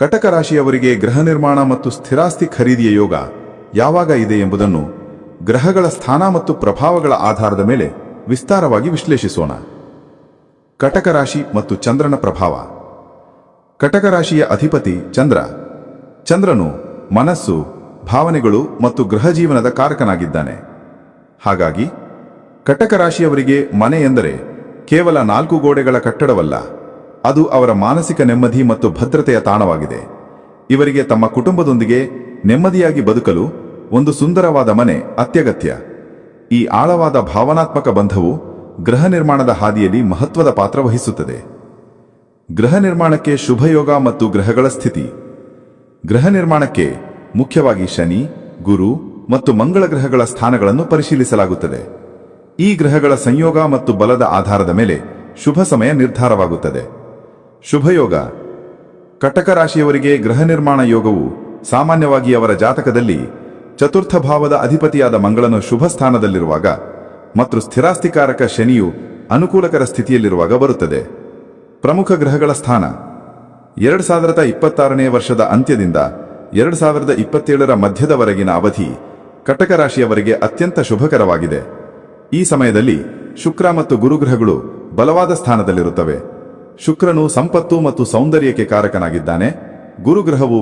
ಕಟಕ ರಾಶಿಯವರಿಗೆ ಗೃಹ ನಿರ್ಮಾಣ ಮತ್ತು ಸ್ಥಿರಾಸ್ತಿ ಖರೀದಿಯ ಯೋಗ ಯಾವಾಗ ಇದೆ ಎಂಬುದನ್ನು ಗ್ರಹಗಳ ಸ್ಥಾನ ಮತ್ತು ಪ್ರಭಾವಗಳ ಆಧಾರದ ಮೇಲೆ ವಿಸ್ತಾರವಾಗಿ ವಿಶ್ಲೇಷಿಸೋಣ. ಕಟಕ ರಾಶಿ ಮತ್ತು ಚಂದ್ರನ ಪ್ರಭಾವ. ಕಟಕ ರಾಶಿಯ ಅಧಿಪತಿ ಚಂದ್ರ. ಚಂದ್ರನು ಮನಸ್ಸು, ಭಾವನೆಗಳು ಮತ್ತು ಗೃಹ ಜೀವನದ ಕಾರಕನಾಗಿದ್ದಾನೆ. ಹಾಗಾಗಿ ಕಟಕ ರಾಶಿಯವರಿಗೆ ಮನೆ ಎಂದರೆ ಕೇವಲ 4 ಗೋಡೆಗಳ ಕಟ್ಟಡವಲ್ಲ, ಅದು ಅವರ ಮಾನಸಿಕ ನೆಮ್ಮದಿ ಮತ್ತು ಭದ್ರತೆಯ ತಾಣವಾಗಿದೆ. ಇವರಿಗೆ ತಮ್ಮ ಕುಟುಂಬದೊಂದಿಗೆ ನೆಮ್ಮದಿಯಾಗಿ ಬದುಕಲು ಒಂದು ಸುಂದರವಾದ ಮನೆ ಅತ್ಯಗತ್ಯ. ಈ ಆಳವಾದ ಭಾವನಾತ್ಮಕ ಬಂಧವು ಗೃಹ ನಿರ್ಮಾಣದ ಹಾದಿಯಲ್ಲಿ ಮಹತ್ವದ ಪಾತ್ರ ವಹಿಸುತ್ತದೆ. ಗೃಹ ನಿರ್ಮಾಣಕ್ಕೆ ಶುಭಯೋಗ ಮತ್ತು ಗ್ರಹಗಳ ಸ್ಥಿತಿ. ಗೃಹ ನಿರ್ಮಾಣಕ್ಕೆ ಮುಖ್ಯವಾಗಿ ಶನಿ, ಗುರು ಮತ್ತು ಮಂಗಳ ಗ್ರಹಗಳ ಸ್ಥಾನಗಳನ್ನು ಪರಿಶೀಲಿಸಲಾಗುತ್ತದೆ. ಈ ಗ್ರಹಗಳ ಸಂಯೋಗ ಮತ್ತು ಬಲದ ಆಧಾರದ ಮೇಲೆ ಶುಭ ಸಮಯ ನಿರ್ಧಾರವಾಗುತ್ತದೆ. ಶುಭಯೋಗ. ಕಟಕ ರಾಶಿಯವರಿಗೆ ಗೃಹ ನಿರ್ಮಾಣ ಯೋಗವು ಸಾಮಾನ್ಯವಾಗಿ ಅವರ ಜಾತಕದಲ್ಲಿ ಚತುರ್ಥ ಭಾವದ ಅಧಿಪತಿಯಾದ ಮಂಗಳನು ಶುಭ ಸ್ಥಾನದಲ್ಲಿರುವಾಗ ಮತ್ತು ಸ್ಥಿರಾಸ್ತಿಕಾರಕ ಶನಿಯು ಅನುಕೂಲಕರ ಸ್ಥಿತಿಯಲ್ಲಿರುವಾಗ ಬರುತ್ತದೆ. ಪ್ರಮುಖ ಗ್ರಹಗಳ ಸ್ಥಾನ. 2026ನೇ ವರ್ಷದ ಅಂತ್ಯದಿಂದ 2027ರ ಮಧ್ಯದವರೆಗಿನ ಅವಧಿ ಕಟಕ ರಾಶಿಯವರಿಗೆ ಅತ್ಯಂತ ಶುಭಕರವಾಗಿದೆ. ಈ ಸಮಯದಲ್ಲಿ ಶುಕ್ರ ಮತ್ತು ಗುರುಗ್ರಹಗಳು ಬಲವಾದ ಸ್ಥಾನದಲ್ಲಿರುತ್ತವೆ. ಶುಕ್ರನು ಸಂಪತ್ತು ಮತ್ತು ಸೌಂದರ್ಯಕ್ಕೆ ಕಾರಕನಾಗಿದ್ದಾನೆ. ಗುರುಗ್ರಹವು